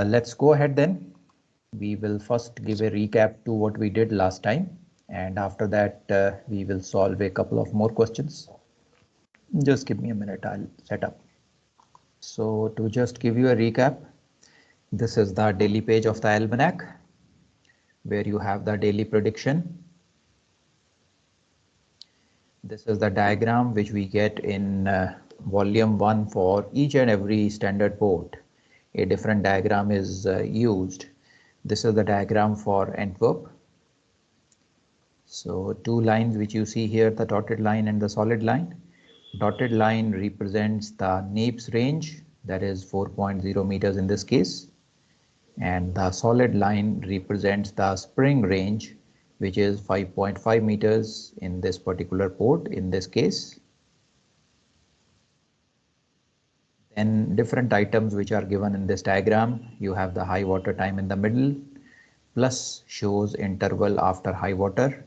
Let's go ahead then. We will first give a recap to what we did last time, and after that we will solve a couple of more questions. Just give me a minute, I'll set up. So to just give you a recap, this is the daily page of the almanac where you have the daily prediction. This is the diagram which we get in volume 1 for each and every standard port. A different diagram is used. This is the diagram for Antwerp. So two lines which you see here, the dotted line and the solid line. Dotted line represents the NAIPS range, that is 4.0 meters in this case. And the solid line represents the spring range, which is 5.5 meters in this particular port in this case. Then different items which are given in this diagram. You have the high water time in the middle, plus shows interval after high water,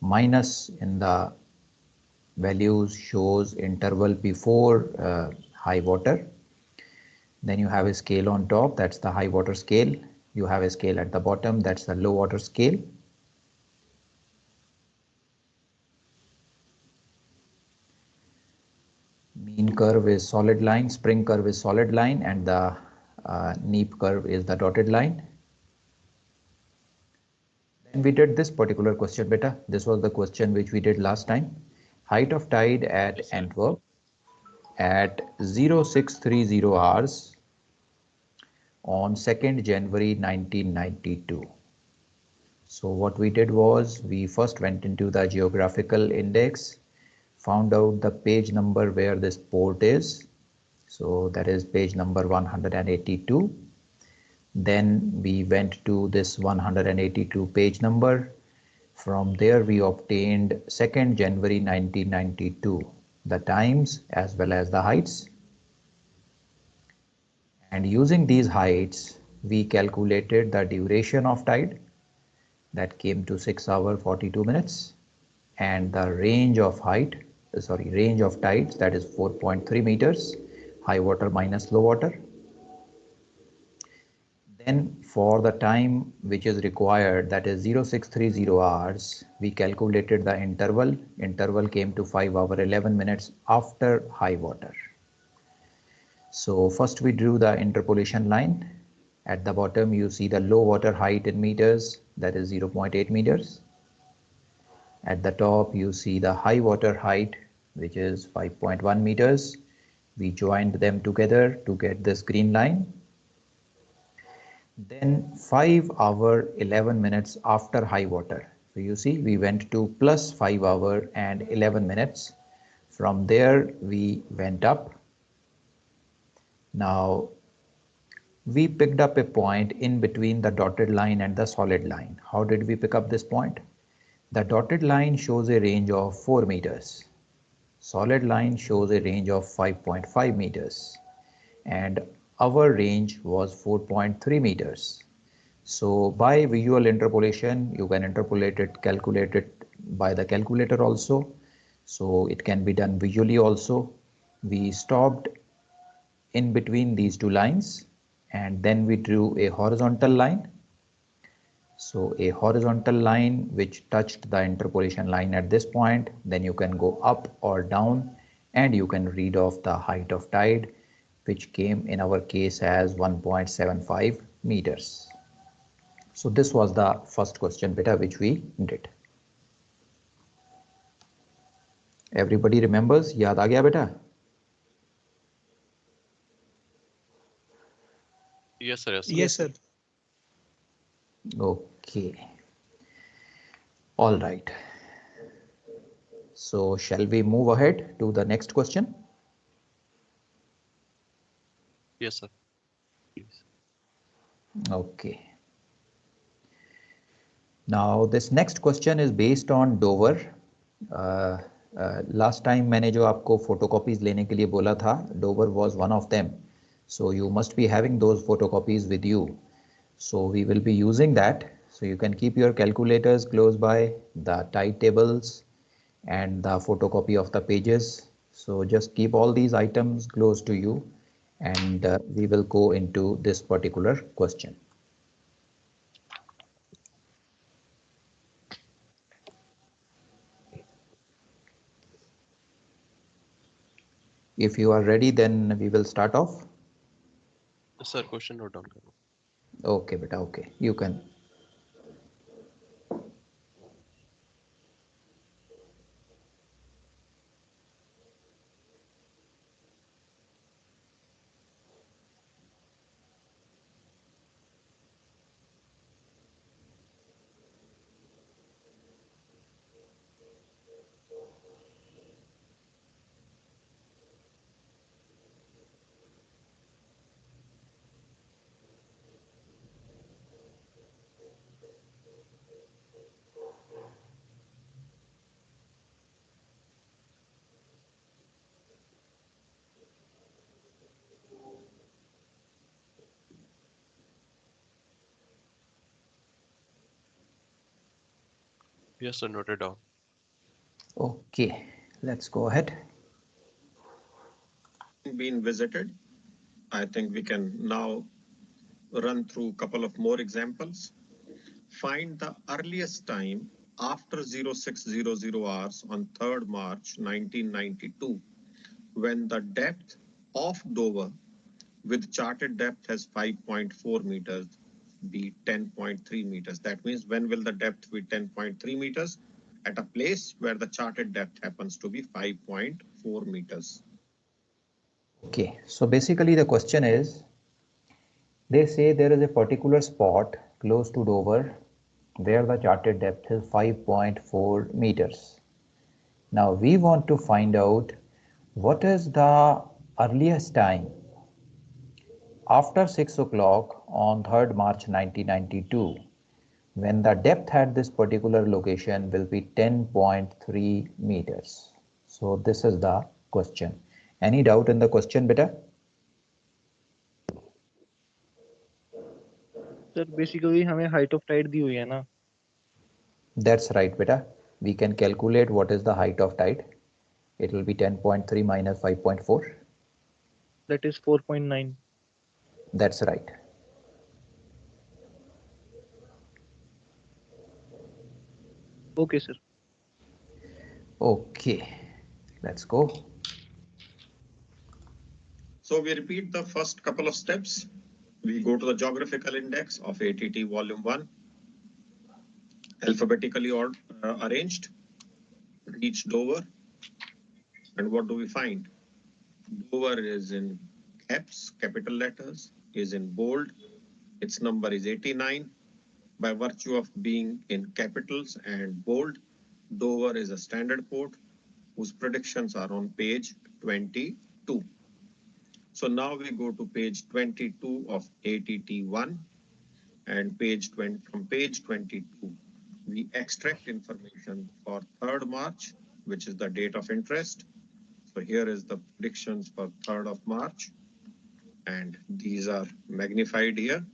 minus in the values shows interval before high water. Then you have a scale on top, that's the high water scale. You have a scale at the bottom, that's the low water scale. Mean curve is solid line, spring curve is solid line, and the NAIP curve is the dotted line. Then we did this particular question, beta. This was the question which we did last time. Height of tide at Antwerp at 0630 hours on 2nd January 1992. So what we did was we first went into the geographical index, found out the page number where this port is. So that is page number 182. Then we went to this 182 page number. From there we obtained 2nd January 1992, the times as well as the heights. And using these heights, we calculated the duration of tide, that came to 6 hours 42 minutes, and the range of range of tides, that is 4.3 meters, high water minus low water. Then for the time which is required, that is 0630 hours, we calculated the interval. Interval came to 5 hours 11 minutes after high water. So first we drew the interpolation line. At the bottom you see the low water height in meters, that is 0.8 meters. At the top you see the high water height, which is 5.1 meters. We joined them together to get this green line. Then 5 hours 11 minutes after high water. So you see we went to plus 5 hours and 11 minutes. From there we went up. Now we picked up a point in between the dotted line and the solid line. How did we pick up this point? The dotted line shows a range of 4 meters. Solid line shows a range of 5.5 meters. And our range was 4.3 meters. So by visual interpolation, you can interpolate it, calculate it by the calculator also. So it can be done visually also. We stopped in between these two lines and then we drew a horizontal line. So a horizontal line which touched the interpolation line at this point, then you can go up or down and you can read off the height of tide, which came in our case as 1.75 meters. So this was the first question beta which we did. Everybody remembers? Yaad aa gaya beta? Yes, sir. Yes, sir. Okay. All right. So shall we move ahead to the next question? Yes, sir. Please. Okay. Now this next question is based on Dover. Last time मैंने जो आपको photocopies लेने के लिए बोला था, Dover was one of them. So you must be having those photocopies with you. So we will be using that. So you can keep your calculators close by, the tide tables and the photocopy of the pages. So just keep all these items close to you and we will go into this particular question. If you are ready, then we will start off. Sir question note down करो. Okay, beta, okay, you can. Yes sir, noted down. Okay, let's go ahead. Been visited. I think we can now run through a couple of more examples. Find the earliest time after 0600 hours on 3rd March 1992 when the depth of Dover with charted depth as 5.4 meters be 10.3 meters. That means when will the depth be 10.3 meters at a place where the charted depth happens to be 5.4 meters. Okay, so basically the question is, they say there is a particular spot close to Dover where the charted depth is 5.4 meters. Now we want to find out what is the earliest time after 6 o'clock on 3rd March 1992 when the depth at this particular location will be 10.3 meters. So this is the question. Any doubt in the question, beta? Sir basically हमें height of Tide दी हुई है ना. That's right, beta. We can calculate what is the height of tide. It will be 10.3 minus 5.4. That is 4.9. That's right. Okay sir. Okay, let's go. So we repeat the first couple of steps. We go to the geographical index of ATT volume 1, alphabetically arranged, reach Dover. And what do we find? Dover is in caps, capital letters, is in bold. Its number is 89. By virtue of being in capitals and bold, Dover is a standard port whose predictions are on page 22. So now we go to page 22 of ATT1 and page 20, from page 22, we extract information for 3rd March, which is the date of interest. So here is the predictions for 3rd of March, and these are magnified here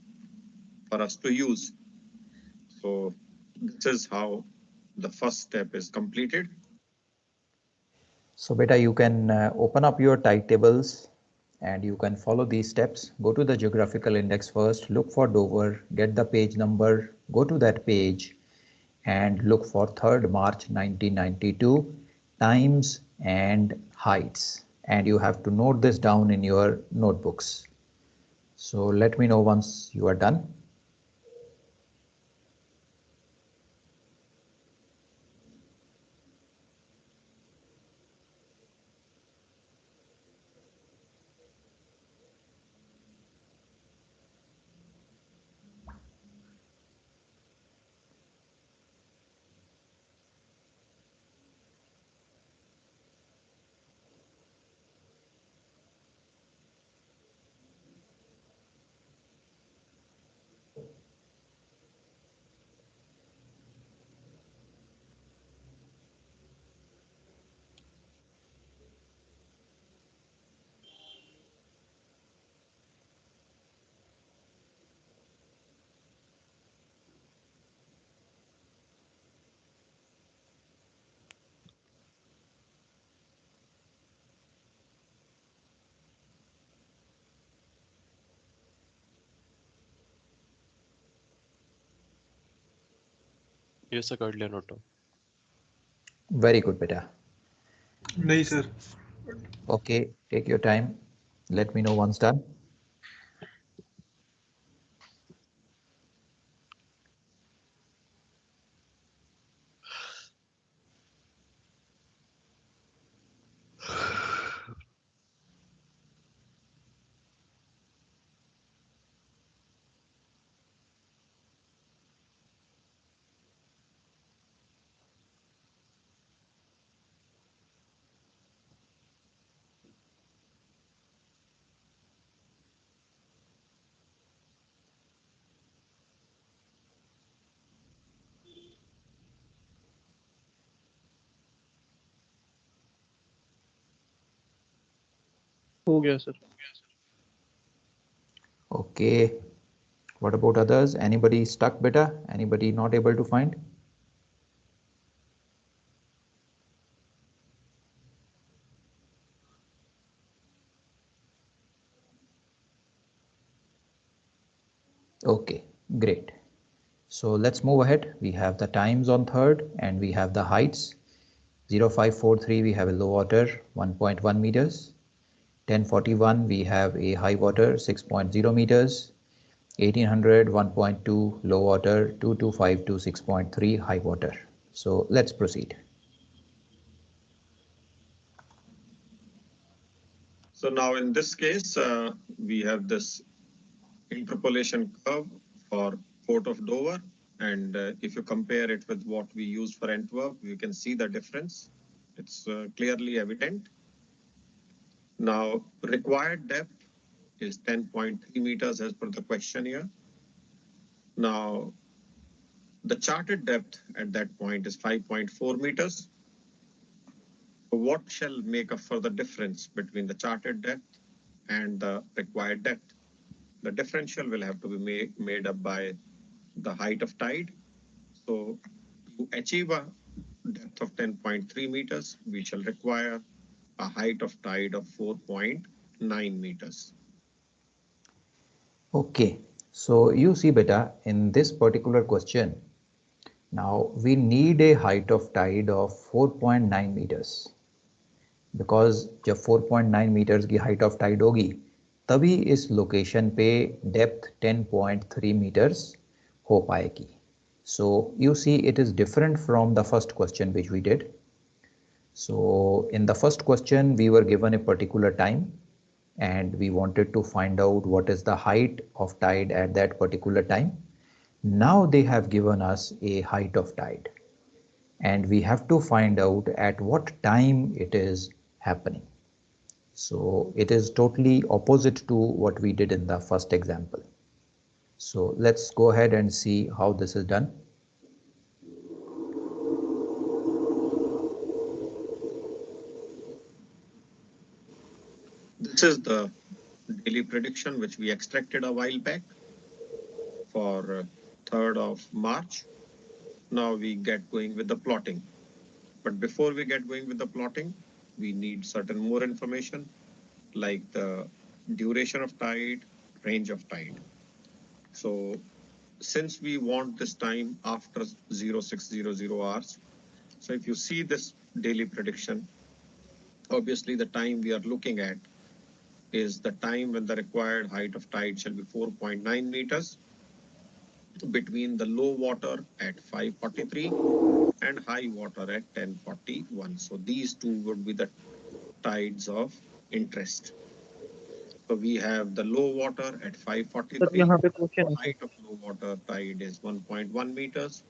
for us to use. So this is how the first step is completed. So beta, you can open up your tide tables and you can follow these steps. Go to the geographical index first, look for Dover, get the page number, go to that page and look for 3rd March 1992 times and heights. And you have to note this down in your notebooks. So let me know once you are done. ये sir कर लिया note down. Very good, beta. नहीं sir. Okay, take your time. Let me know once done. हो गया sir. Okay. What about others? Anybody stuck, beta? Anybody not able to find? Okay, great. So let's move ahead. We have the times on third and we have the heights. 0543 we have a low water 1.1 meters. 1041 we have a high water 6.0 meters. 1800 1.2 low water 2252 6.3 high water. So let's proceed. So now in this case, we have this interpolation curve for Port of Dover. And if you compare it with what we use for Antwerp, you can see the difference. It's clearly evident. Now, required depth is 10.3 meters as per the question here. Now, the charted depth at that point is 5.4 meters. What shall make up for the difference between the charted depth and the required depth? The differential will have to be made up by the height of tide. So to achieve a depth of 10.3 meters, we shall require a height of tide of 4.9 meters. Okay, so you see beta, in this particular question, now we need a height of tide of 4.9 meters. Because जब 4.9 metres की height of Tide होगी तभी इस location पे depth 10.3 meters हो पाएगी. So you see it is different from the first question which we did. So in the first question we were given a particular time and we wanted to find out what is the height of tide at that particular time. Now they have given us a height of tide and we have to find out at what time it is happening. So it is totally opposite to what we did in the first example. So let's go ahead and see how this is done. This is the daily prediction which we extracted a while back for 3rd of March. Now we get going with the plotting. But before we get going with the plotting, we need certain more information like the duration of tide, range of tide. So since we want this time after 0600 hours, so if you see this daily prediction, obviously the time we are looking at is the time when the required height of tide shall be 4.9 meters between the low water at 543 and high water at 1041. So these two would be the tides of interest. So we have the low water at 543. यहाँ पे question है Height of low water tide is 1.1 meters.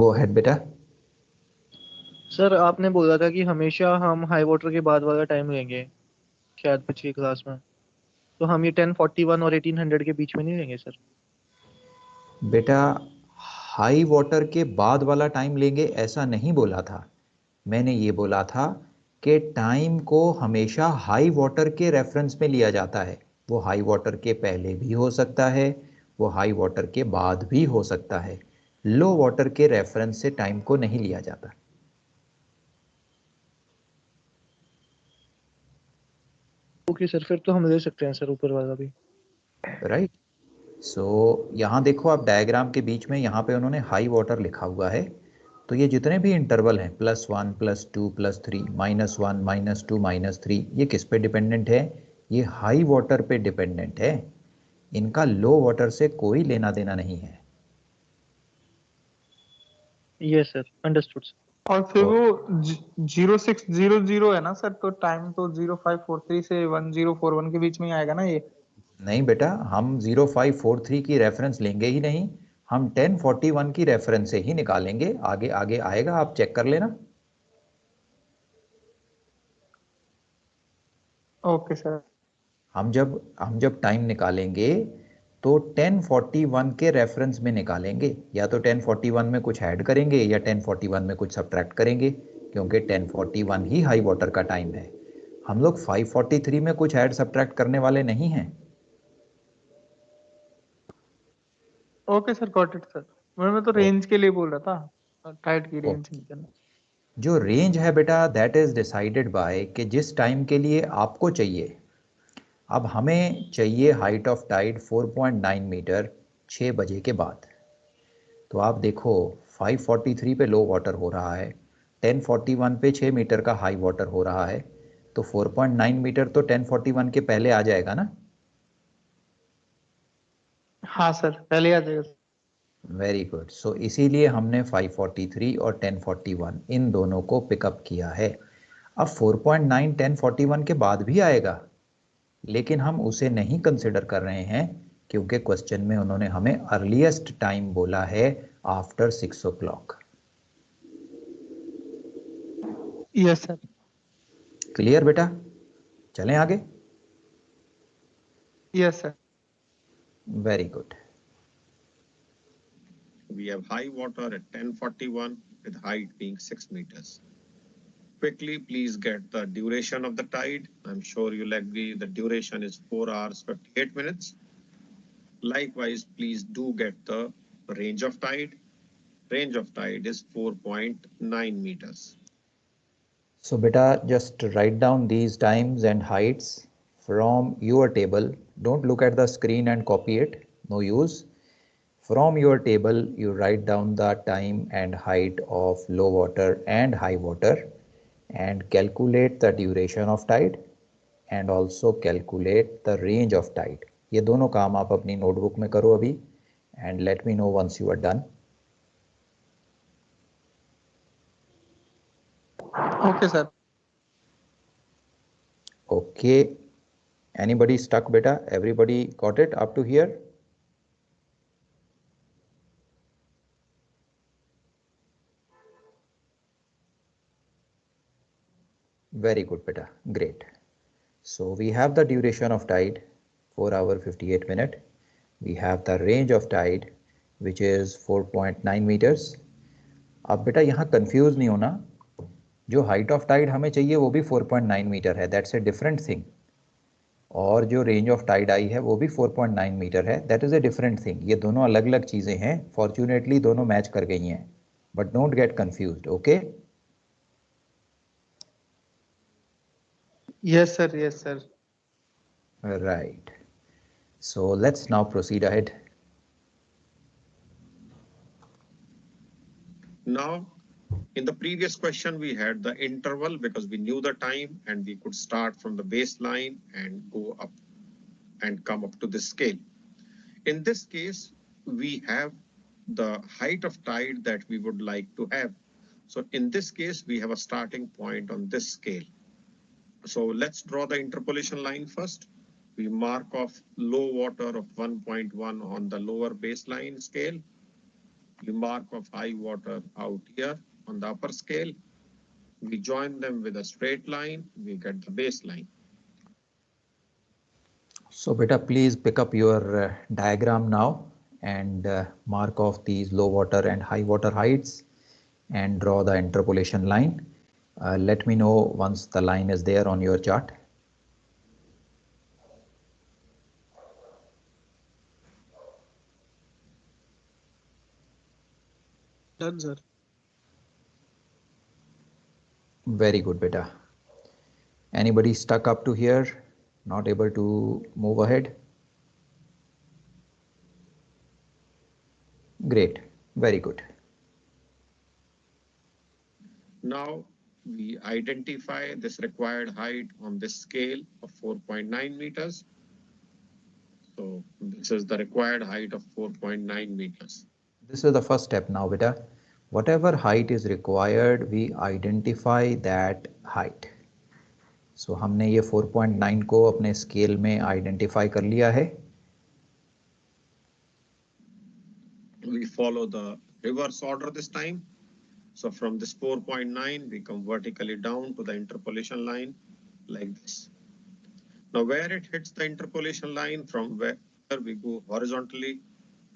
Go ahead, beta. Sir आपने बोला था कि हमेशा हम high water के बाद वाला टाइम लेंगे शायद पिछली क्लास में, तो हम ये 1041 और 1800 के बीच में नहीं लेंगे सर? बेटा हाई वाटर के बाद वाला टाइम लेंगे ऐसा नहीं बोला था. मैंने ये बोला था कि टाइम को हमेशा हाई वाटर के रेफरेंस में लिया जाता है. वो हाई वाटर के पहले भी हो सकता है, वो हाई वाटर के बाद भी हो सकता है. लो वाटर के रेफरेंस से टाइम को नहीं लिया जाता. ओके सर, फिर तो हम ले सकते हैं सर ऊपर वाला भी. राइट. सो यहाँ देखो आप डायग्राम के बीच में यहाँ पे उन्होंने हाई वाटर लिखा हुआ है, तो ये जितने भी इंटरवल हैं +1 +2 +3 -1 -2 -3 ये किस पे डिपेंडेंट है? ये हाई वाटर पे डिपेंडेंट है, इनका लो वाटर से कोई लेना देना नहीं है। Yes sir, understood sir. और फिर वो 0600 है ना सर, तो टाइम तो 0543 से 1041 के बीच में ही आएगा ना ये। नहीं बेटा, हम 0543 की रेफरेंस लेंगे ही नहीं, हम 1041 की रेफरेंस से ही निकालेंगे। आगे आगे आएगा, आप चेक कर लेना। Okay sir. हम जब टाइम निकालेंगे तो 1041 के रेफरेंस में निकालेंगे, या तो 1041 में कुछ ऐड करेंगे या 1041 में कुछ सब्ट्रैक्ट करेंगे, क्योंकि 1041 ही हाई वाटर का टाइम है। हम लोग 543 में कुछ ऐड सब्ट्रैक्ट करने वाले नहीं हैं। Okay sir, got it sir. मैं तो रेंज के लिए बोल रहा था, टाइड की रेंज निकलना। जो रेंज है बेटा, दैट इज डिसाइडेड बाय कि जिस टाइम के लिए आपको चाहिए। अब हमें चाहिए हाइट ऑफ टाइड 4.9 मीटर 6 बजे के बाद। तो आप देखो 543 पे लो वाटर हो रहा है, 1041 पे 6 मीटर का हाई वाटर हो रहा है, तो 4.9 मीटर तो 1041 के पहले आ जाएगा ना। हाँ सर, पहले आ जाएगा। Very good. सो इसीलिए हमने 543 और 1041 इन दोनों को पिकअप किया है। अब 4.9 1041 के बाद भी आएगा, लेकिन हम उसे नहीं कंसिडर कर रहे हैं, क्योंकि क्वेश्चन में उन्होंने हमें अर्लीस्ट टाइम बोला है after 6 o'clock। Yes sir. Clear बेटा? चलें आगे। Yes sir. Very good. We have high water at 1041 with height being 6 meters. Quickly, please get the duration of the tide. I'm sure you'll agree the duration is 4 hours 58 minutes. Likewise, please do get the range of tide. Range of tide is 4.9 meters. So beta, just write down these times and heights from your table. Don't look at the screen and copy it, no use. From your table you write down the time and height of low water and high water, and calculate the duration of tide and also calculate the range of tide. ये दोनों काम आप अपनी notebook में करो अभी, and let me know once you are done. Okay sir. Okay, anybody stuck beta? Everybody got it up to here? Very good beta, great. So we have the duration of tide 4 hour 58 minute. We have the range of tide which is 4.9 meters. अब बेटा यहाँ confuse नहीं होना, जो height of Tide हमें चाहिए वो भी 4.9 मीटर है, दैट्स ए डिफरेंट थिंग। और जो रेंज ऑफ टाइड आई है वो भी 4.9 मीटर है, that is a different thing. ये दोनों अलग अलग चीज़ें हैं, फॉर्चुनेटली दोनों मैच कर गई हैं, but don't get confused. Okay? Yes sir, yes sir. Right, so let's now proceed ahead. Now, in the previous question, we had the interval because we knew the time and we could start from the baseline and go up and come up to the scale. In this case, we have the height of tide that we would like to have. So in this case, we have a starting point on this scale. So let's draw the interpolation line first. We mark off low water of 1.1 on the lower baseline scale. We mark off high water out here on the upper scale. We join them with a straight line, we get the baseline. So beta, please pick up your diagram now and mark off these low water and high water heights and draw the interpolation line. Let me know once the line is there on your chart. Done sir. Very good beta. Anybody stuck up to here, not able to move ahead? Great, very good. Now we identify this required height on this scale of 4.9 meters. So this is the required height of 4.9 meters. This is the first step now, beta. Whatever height is required, we identify that height. So हमने ये 4.9 को अपने scale में identify कर लिया है. We follow the reverse order this time. So from this 4.9, we come vertically down to the interpolation line like this. Now where it hits the interpolation line, from where we go horizontally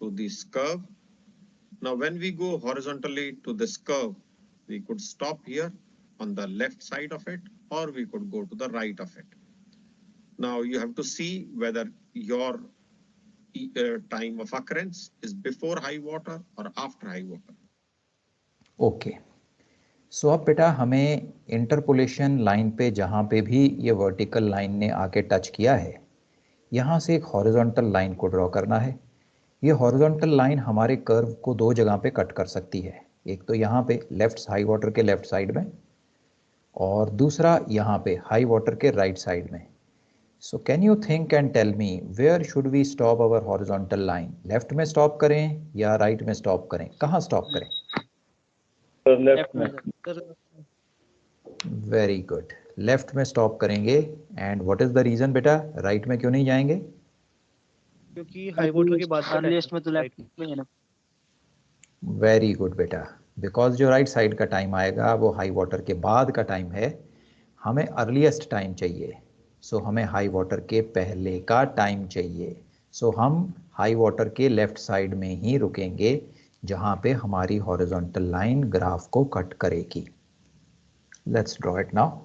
to this curve. Now when we go horizontally to this curve, we could stop here on the left side of it, or we could go to the right of it. Now you have to see whether your time of occurrence is before high water or after high water. Okay, so अब बेटा हमें interpolation line पे जहाँ पे भी ये vertical line ने आके टच किया है, यहाँ से एक हॉरिजॉन्टल लाइन को ड्रॉ करना है. ये हॉरिजॉन्टल लाइन हमारे कर्व को दो जगह पे कट कर सकती है. एक तो यहाँ पे लेफ्ट हाई वाटर के लेफ्ट साइड में, और दूसरा यहाँ पे हाई वाटर के राइट साइड में. So can you think and tell me where should we stop our horizontal line? Left में स्टॉप करें या राइट में स्टॉप करें? कहाँ स्टॉप करें? लेफ्ट में सर. वेरी गुड, लेफ्ट में स्टॉप करेंगे. And what is the reason बेटा, राइट में क्यों नहीं जाएंगे? क्योंकि हाई वाटर के बाद अर्लीस्ट में तो लेफ्ट में है ना. वेरी गुड बेटा, बिकॉज जो राइट साइड का टाइम आएगा वो हाई वाटर के बाद का टाइम है. हमें अर्लीस्ट टाइम चाहिए, सो हमें हाई वाटर के पहले का टाइम चाहिए. सो हम हाई वाटर के लेफ्ट साइड में ही रुकेंगे जहाँ पे हमारी हॉरिजॉन्टल लाइन ग्राफ को कट करेगी. Let's draw it now.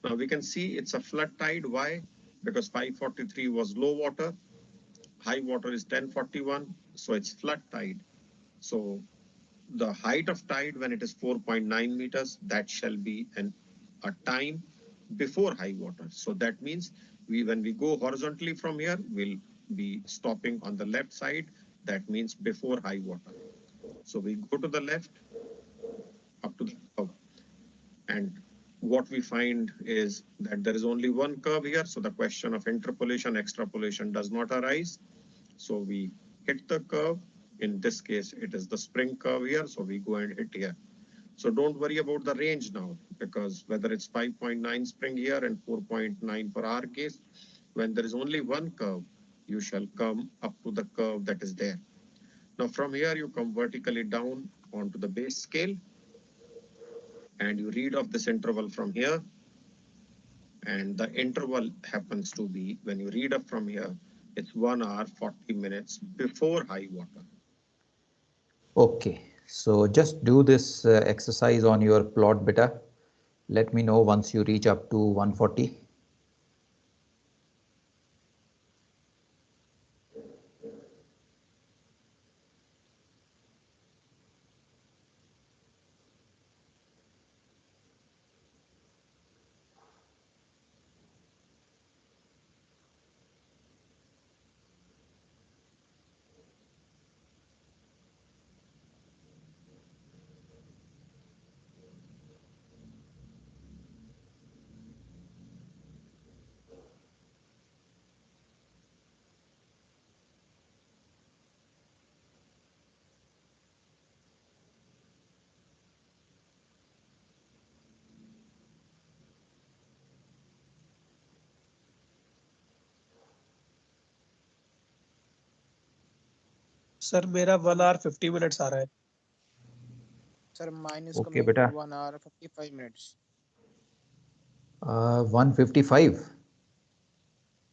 Now we can see it's a flood tide. Why? Because 543 was low water. High water is 1041, so it's flood tide. So the height of tide when it is 4.9 meters, that shall be a time before high water. So that means when we go horizontally from here, we'll be stopping on the left side. That means before high water. So we go to the left up to the curve. And what we find is that there is only one curve here. So the question of interpolation, extrapolation does not arise. So we hit the curve. In this case, it is the spring curve here. So we go and hit here. So don't worry about the range now, because whether it's 5.9 spring here and 4.9 for our case, when there is only one curve, you shall come up to the curve that is there. Now from here, you come vertically down onto the base scale, and you read off this interval from here. And the interval happens to be, when you read up from here, it's 1 hour 40 minutes before high water. Okay, so just do this exercise on your plot beta. Let me know once you reach up to 140. Sir मेरा 1 hour 50 minutes आ रहा है. Sir, mine is Okay, coming beta. 1 hour 55 minutes. 155.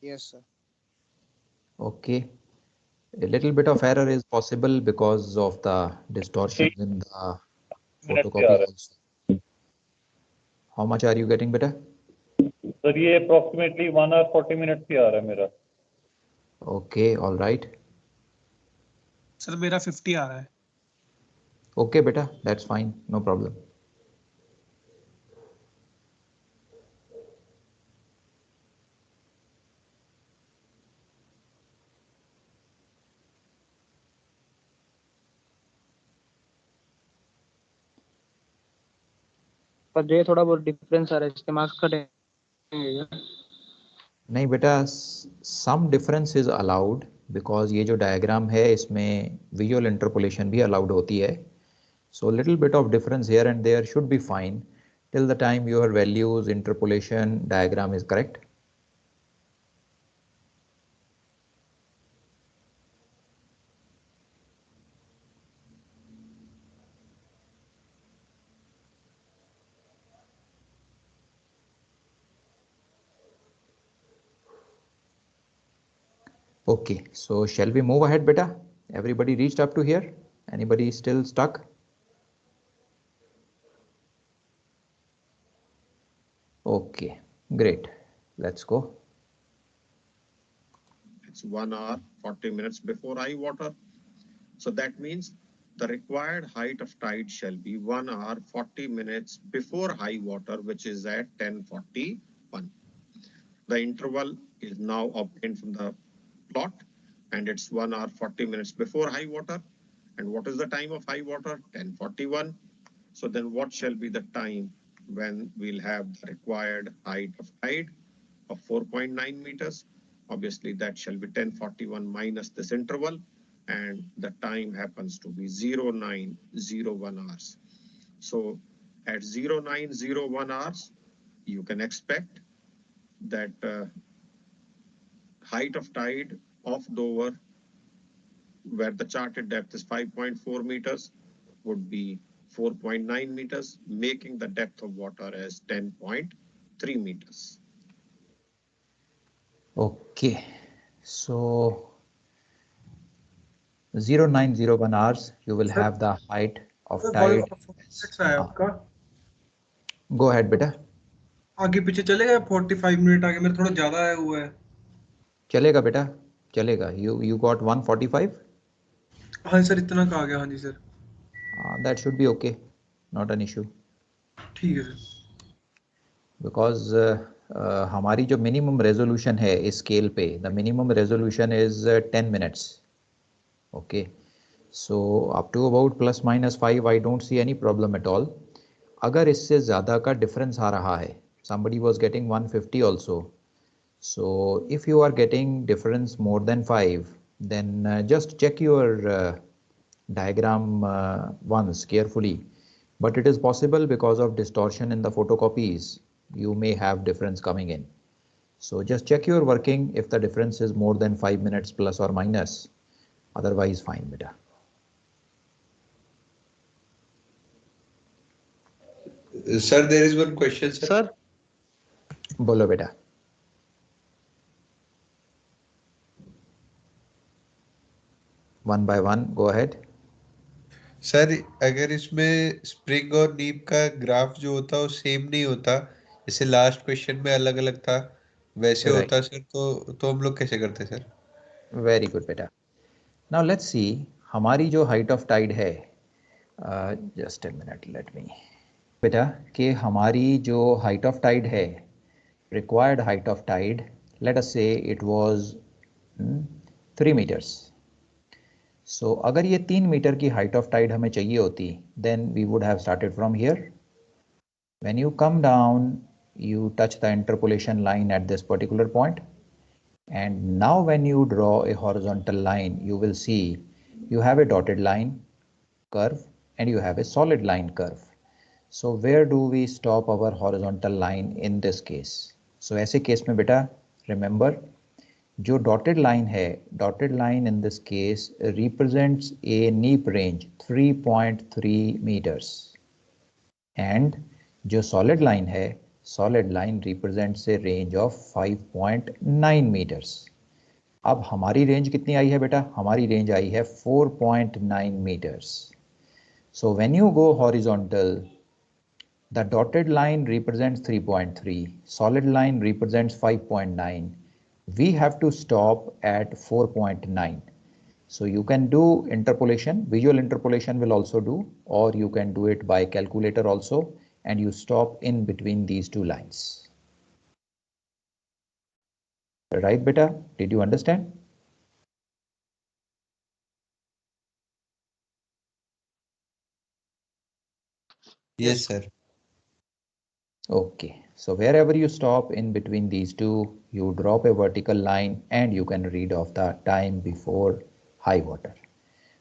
Yes, sir. Okay, a little bit of error is possible because of the distortions in the photocopy also. How much are you getting beta? Sir ये approximately 1 hour 40 minutes ही आ रहा है मेरा. Okay, all right. Sir मेरा 50 आ रहा है. Okay beta, that's fine, no problem. पर जो थोड़ा बहुत डिफरेंस आ रहा है इसके मार्क्स कटेंगे। नहीं बेटा, some difference is allowed because ये जो डायग्राम है इसमें विजुअल इंटरपोलेशन भी अलाउड होती है. So little bit of difference here and there should be fine till the time your values interpolation diagram is correct. Okay, so shall we move ahead beta? Everybody reached up to here? Anybody still stuck? Okay, great. Let's go. It's 1 hour, 40 minutes before high water. So that means the required height of tide shall be 1 hour, 40 minutes before high water, which is at 10:41. The interval is now obtained from the plot, and it's 1 hour, 40 minutes before high water. And what is the time of high water? 10:41. So then what shall be the time when we'll have the required height of tide of 4.9 meters? Obviously, that shall be 10:41 minus this interval, and the time happens to be 0901 hours. So at 0901 hours, you can expect that height of tide of Dover, where the charted depth is 5.4 meters, would be 4.9 meters, making the depth of water as 10.3 meters. Okay, so 0901 hours you will have the height of tide. Go ahead beta. आगे पीछे चलेगा 45 minute आगे मेरा थोड़ा ज्यादा आया हुआ है. चलेगा बेटा, चलेगा. You got 145? हाँ सर इतना का आ गया. हाँ जी sir. That should be okay, not an issue. ठीक है सर. Because हमारी जो मिनिमम रेजोल्यूशन है इस स्केल पे, the minimum resolution is 10 minutes. Okay, so up to about ±5 I don't see any problem at all. अगर इससे ज़्यादा का डिफरेंस आ रहा है, somebody was getting 150 also. So if you are getting difference more than 5, then just check your diagram once carefully. But it is possible because of distortion in the photocopies, you may have difference coming in. So just check your working if the difference is more than 5 minutes plus or minus. Otherwise fine beta. Sir, there is one question, sir. Sir, Bolo beta. One by one, go ahead. Sir अगर इसमें spring और नीप का graph जो होता है वो same नहीं होता, जैसे लास्ट क्वेश्चन में अलग अलग था वैसे Right. होता सर, तो हम लोग कैसे करते sir? Very good beta. Now let's see हमारी जो height of tide है, just a minute let me. बेटा कि हमारी जो height of tide है, required height of tide, let us say it was 3 meters. So अगर ये 3 मीटर की height of tide हमें चाहिए होती, then we would have started from here. When you come down, you touch the interpolation line at this particular point. And now when you draw a horizontal line, you will see you have a dotted line curve and you have a solid line curve. So where do we stop our horizontal line in this case? So ऐसे case में बेटा remember जो dotted line है, dotted line in this case represents a neap range 3.3 meters and जो solid line है, solid line represents a range of 5.9 meters. अब हमारी range कितनी आई है बेटा? हमारी रेंज आई है 4.9 meters. So when you go horizontal, the dotted line represents 3.3, solid line represents 5.9. We have to stop at 4.9. So you can do interpolation, visual interpolation will also do, or you can do it by calculator also, and you stop in between these two lines. Right beta, did you understand? Yes sir. Okay, so wherever you stop in between these two, you drop a vertical line and you can read off the time before high water.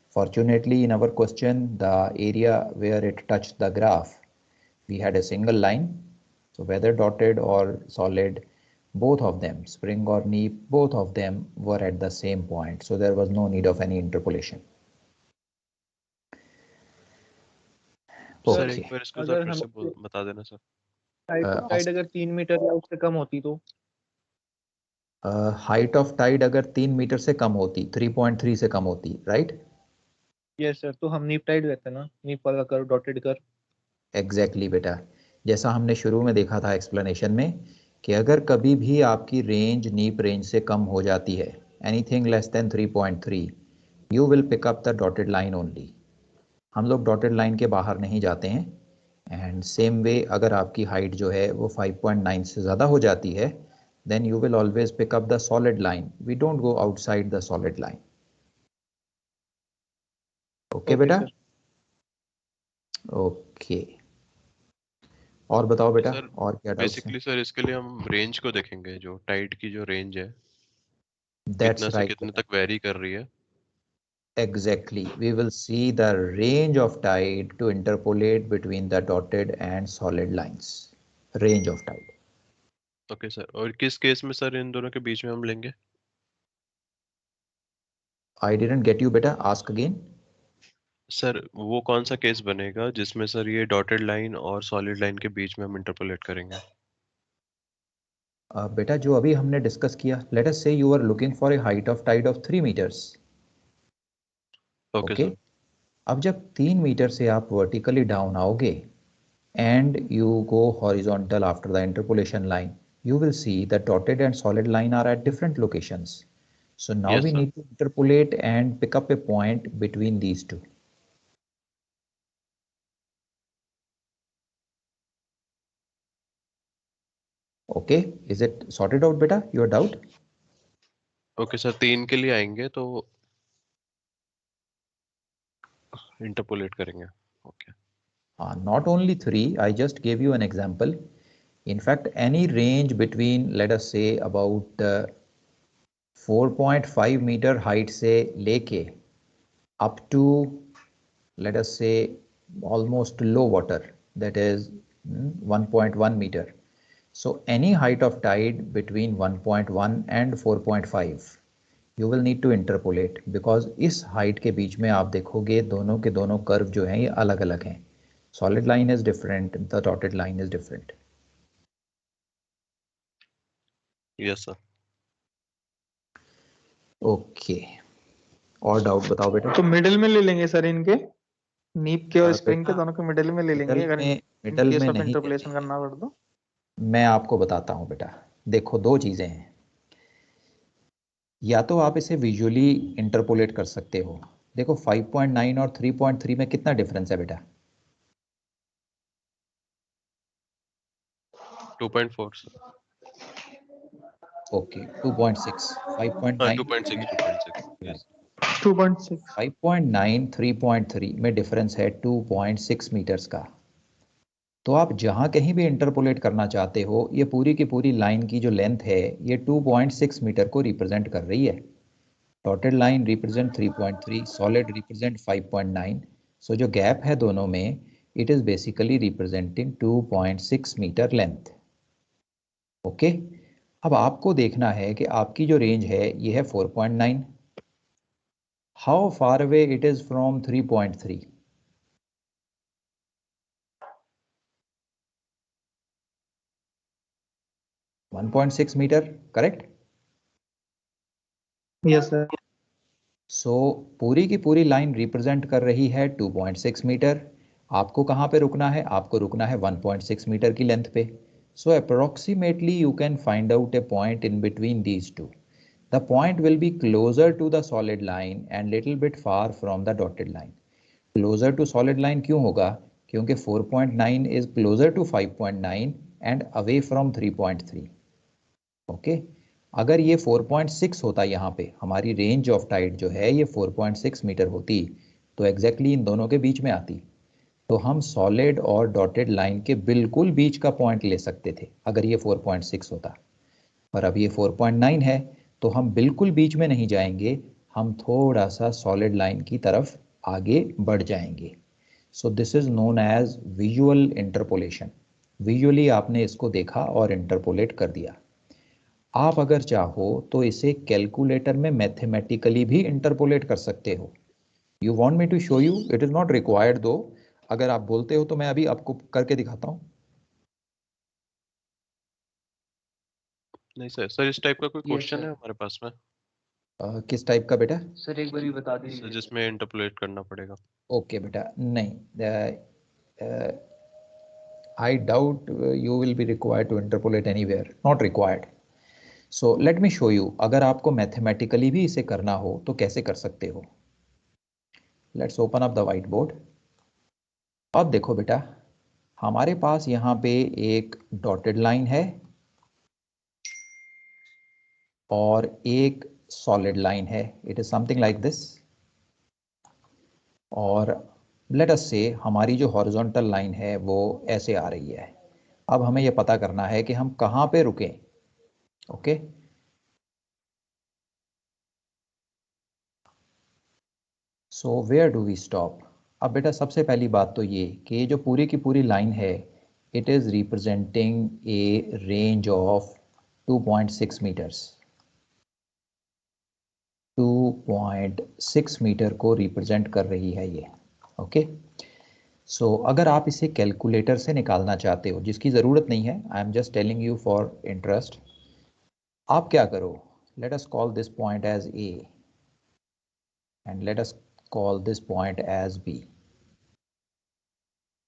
Fortunately, in our question, the area where it touched the graph, we had a single line. So whether dotted or solid, both of them, spring or neap, both of them were at the same point. So there was no need of any interpolation. Sir Okay. एक बार इसको अगर sir फिर से हमें बता देना sir. Tide अगर 3 metre या उससे कम होती तो हाइट ऑफ टाइड अगर 3 मीटर से कम होती, 3.3 से कम होती, राइट? यस सर, तो हम नीप टाइड रहते ना, नीप वाला कर डॉटेड कर। एग्जैक्टली बेटा, जैसा हमने शुरू में देखा था एक्सप्लेनेशन में कि अगर कभी भी आपकी रेंज नीप रेंज से कम हो जाती है, anything less than 3.3, you will pick up the dotted line only. हम लोग डॉटेड लाइन के बाहर नहीं जाते हैं। एंड सेम वे अगर आपकी हाइट जो है वो 5.9 से ज़्यादा हो जाती है, then you will always pick up the solid line. We don't go outside the solid line. Okay, बेटा? Okay. और बताओ बेटा, सर और क्या डाउट्स हैं? बेसिकली सर इसके लिए हम रेंज को देखेंगे, जो टाइड की जो रेंज है That's कितना से right. कितने तक वेरी कर रही है। Exactly. We will see the range of tide to interpolate between the dotted and solid lines. Range of tide. Okay sir, और किस केस में सर इन दोनों के बीच में हम लेंगे? I didn't get you, बेटा. Ask again. सर वो कौन सा केस बनेगा जिसमें सर ये डॉटेड लाइन और सॉलिड लाइन के बीच में हम इंटरपोलेट करेंगे? बेटा जो अभी हमने डिस्कस किया, let us say you are looking for a height of tide of 3 meters. Okay Okay. Sir. अब जब 3 मीटर से आप वर्टिकली डाउन आओगे and you go horizontal after the interpolation line, you will see that dotted and solid line are at different locations. So now Yes, we sir. need to interpolate and pick up a point between these two. Okay, is it sorted out beta, your doubt? Okay sir, 3 के लिए आएंगे तो interpolate करेंगे। Okay. Not only 3, I just gave you an example. In fact, any range between, let us say, about 4.5 meter height से लेके up to, let us say, almost low water, that is 1.1 meter. So any height of tide between 1.1 and 4.5, you will need to interpolate, because इस height के बीच में आप देखोगे दोनों के दोनों कर्व जो हैं ये अलग अलग हैं. Solid line is different, the dotted line is different. Yes sir. Okay. और डाउट बताओ बेटा। तो मिडिल में ले लेंगे सर इनके, नीप के और स्प्रिंग के बेटा, दोनों के मिडिल में ले लेंगे अगर मिडल केस में ऑफ नहीं इंटरपोलेशन लेंगे। करना पड़ तो। मैं आपको बताता हूँ बेटा, देखो दो चीजें हैं, या तो आप इसे विजुअली इंटरपोलेट कर सकते हो। देखो 5.9 और 3.3 में कितना डिफरेंस है बेटा? 2.4 सर। Okay 2.6, 5.9 2.6 yes. 2.6 5.9 3.3 में डिफरेंस है 2.6 मीटर्स का। तो आप जहां कहीं भी इंटरपोलेट करना चाहते हो, ये पूरी की पूरी लाइन की जो लेंथ है ये 2.6 मीटर को रिप्रेजेंट कर रही है। Dotted line represent 3.3, solid represent 5.9। So जो गैप है दोनों में, it is basically representing 2.6 metre length. Okay, अब आपको देखना है कि आपकी जो रेंज है ये है 4.9, how far away it is from 3.3? 1.6 metre, correct? Yes sir. So पूरी की पूरी लाइन रिप्रेजेंट कर रही है 2.6 मीटर। आपको कहाँ पे रुकना है? आपको रुकना है 1.6 मीटर की लेंथ पे। So approximately you can find out a point in between these two. The point will be closer to the solid line and little bit far from the dotted line. Closer to solid line क्यों होगा? क्योंकि 4.9 is closer to 5.9 and away from 3.3. Okay, अगर ये 4.6 होता यहाँ पे, हमारी range of Tide जो है ये 4.6 मीटर होती, तो एग्जैक्टली इन दोनों के बीच में आती। तो हम सॉलिड और डॉटेड लाइन के बिल्कुल बीच का पॉइंट ले सकते थे अगर ये 4.6 होता, पर अब ये 4.9 है, तो हम बिल्कुल बीच में नहीं जाएंगे, हम थोड़ा सा सॉलिड लाइन की तरफ आगे बढ़ जाएंगे। So this is known as visual interpolation. Visually आपने इसको देखा और इंटरपोलेट कर दिया। आप अगर चाहो तो इसे कैलकुलेटर में मैथमेटिकली भी इंटरपोलेट कर सकते हो। You want me to show you? It is not required though. अगर आप बोलते हो तो मैं अभी आपको करके दिखाता हूँ। नहीं सर, सर इस टाइप का कोई Yes, क्वेश्चन sir. है हमारे पास में किस टाइप का बेटा? सर एक बार बता सर दीजिए। जिसमें इंटरपोलेट करना पड़ेगा? ओके बेटा, नहीं, I doubt you will be required to interpolate anywhere, not required. So let me show you, अगर आपको मैथमेटिकली भी इसे करना हो तो कैसे कर सकते हो। Let's open up the whiteboard. अब देखो बेटा, हमारे पास यहाँ पे एक डॉटेड लाइन है और एक सॉलिड लाइन है। It is something like this. और लेट अस से हमारी जो हॉरिजॉन्टल लाइन है वो ऐसे आ रही है। अब हमें ये पता करना है कि हम कहाँ पे रुकें। Okay, so where do we stop? अब बेटा सबसे पहली बात तो ये कि ये जो पूरी की पूरी लाइन है, it is representing a range of 2.6 metres. 2.6 metre को रिप्रेजेंट कर रही है ये। ओके, सो अगर आप इसे कैलकुलेटर से निकालना चाहते हो, जिसकी ज़रूरत नहीं है, I am just telling you for interest, आप क्या करो, let us call this point as A and let us call this point as B.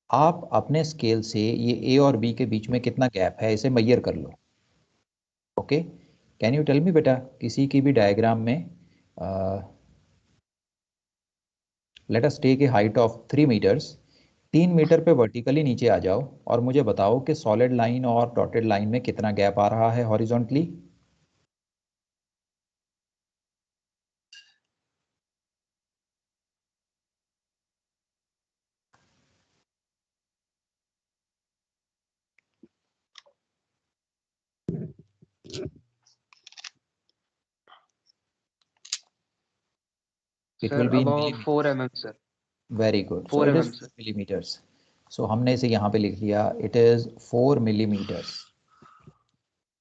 आप अपने स्केल से ये ए और बी के बीच में कितना गैप है इसे मेजर कर लो। Okay, can you tell me बेटा, किसी की भी डायग्राम में let us take a height of 3 metres, 3 metre पे वर्टिकली नीचे आ जाओ और मुझे बताओ कि सॉलिड लाइन और डॉटेड लाइन में कितना गैप आ रहा है horizontally. It will sir be in about millimeters. 4 mm sir. Very good, so 4 it is mm sir. Millimetres. So हमने इसे यहाँ पे लिख लिया, इट इज 4 मिलीमीटर्स।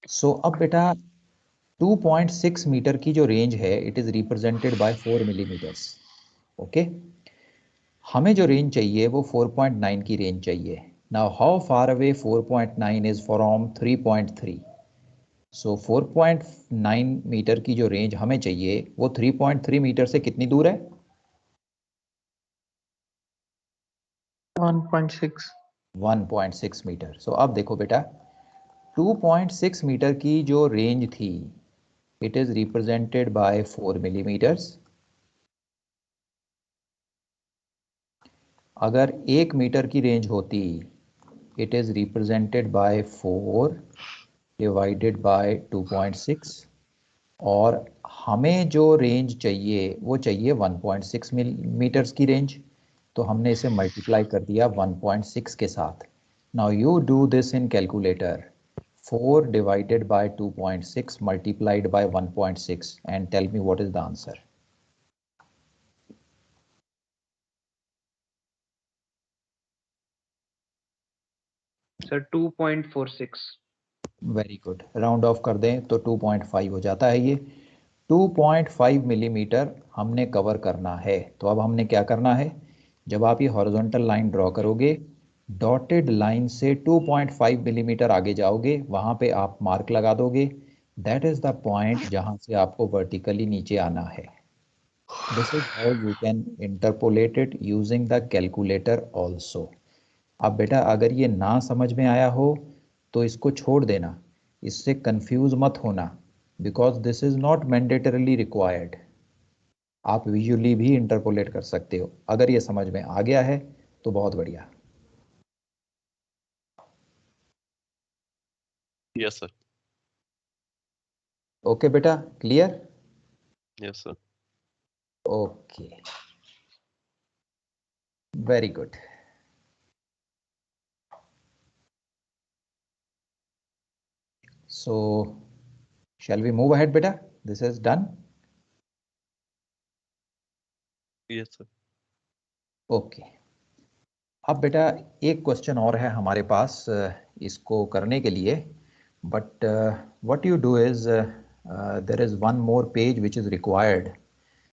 सो अब बेटा 2.6 मीटर की जो रेंज है, it is represented by 4 millimetres. Okay, हमें जो रेंज चाहिए वो 4.9 की रेंज चाहिए। Now how far away 4.9 is from 3.3? So 4.9 metre की जो रेंज हमें चाहिए वो 3.3 मीटर से कितनी दूर है? 1.6। 1.6 मीटर। सो अब देखो बेटा, 2.6 मीटर की जो रेंज थी, it is represented by 4 millimetres. अगर 1 मीटर की रेंज होती, it is represented by 4 divided by 2.6, और हमें जो रेंज चाहिए वो चाहिए 1.6 मीटर्स की रेंज, तो हमने इसे मल्टीप्लाई कर दिया 1.6 के साथ। Now you do this in calculator, 4 divided by 2.6 multiplied by 1.6 and tell me what is the answer. Sir 2.46। Very good, round of कर दें तो 2.5 हो जाता है ये। 2.5 मिलीमीटर हमने कवर करना है। तो अब हमने क्या करना है, जब आप ये हॉरिजॉन्टल लाइन ड्रॉ करोगे, डॉटेड लाइन से 2.5 मिलीमीटर आगे जाओगे, वहाँ पे आप मार्क लगा दोगे। दैट इज़ द पॉइंट जहाँ से आपको वर्टिकली नीचे आना है। This is how you can interpolate it using the calculator also. अब बेटा अगर ये ना समझ में आया हो तो इसको छोड़ देना, इससे कंफ्यूज मत होना, because this is not mandatorily required. आप विजुअली भी इंटरपोलेट कर सकते हो। अगर ये समझ में आ गया है तो बहुत बढ़िया। Yes sir. ओके बेटा, clear? Yes sir. Okay, very good. So shall we move ahead, beta? This is done. Yes sir. Okay अब बेटा एक क्वेश्चन और है हमारे पास इसको करने के लिए, but what you do is there is one more page which is required